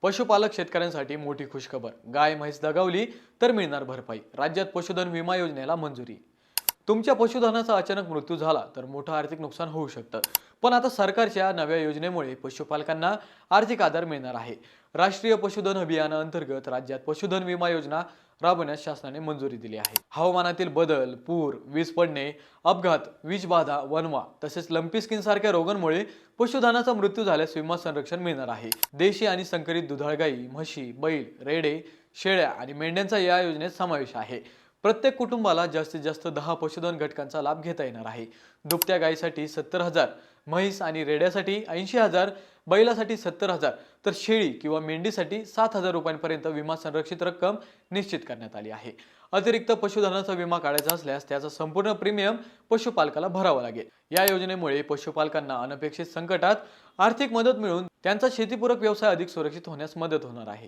पशुपालक शेतकऱ्यांसाठी मोठी खुशखबर। गाय म्हैस दगावली तर मिळणार भरपाई। राज्यात पशुधन विमा योजनेला मंजुरी। तुमच्या पशुधनाचा अचानक मृत्यू झाला तर मोठं आर्थिक नुकसान होऊ शकतं। पण आता सरकारच्या नव्या योजनेमुळे पशुपालकांना आर्थिक आधार मिळणार आहे। राष्ट्रीय पशुधन अभियानाअंतर्गत राज्यात पशुधन विमा योजना राबवण्यास शासनाने मंजुरी दिली आहे। हवामानातील बदल, पूर, वीज पडणे, अपघात, विषबाधा, वणवा तसेच लंपी स्किन सारख्या रोगांमुळे पशुधनाचा मृत्यू झाल्यास विमा संरक्षण मिळणार आहे। देशी आणि संकरित दुधाळ गाई, म्हशी, बैल, रेडे, शेळ्या आणि मेंढ्यांचा या योजनेत समावेश आहे। प्रत्येक कुटुंबाला जास्तीत जास्त 10 पशुधन घटकांचा लाभ घेता येणार आहे। दुभत्या गायीसाठी 70,000, म्हैस आणि रेड्यासाठी 80,000, बैलासाठी 70,000 तर शेळी किंवा मेंढीसाठी 7,000 रुपयांपर्यंत विमा संरक्षित रक्कम निश्चित करण्यात आली आहे। अतिरिक्त पशुधनाचा विमा काढायचा असल्यास त्याचा संपूर्ण प्रीमियम पशुपालकाला भरावा लागेल। या योजनेमुळे पशुपालकांना अनपेक्षित संकटात आर्थिक मदत मिळून त्यांचा शेतीपूरक व्यवसाय अधिक सुरक्षित होण्यास मदत होणार आहे।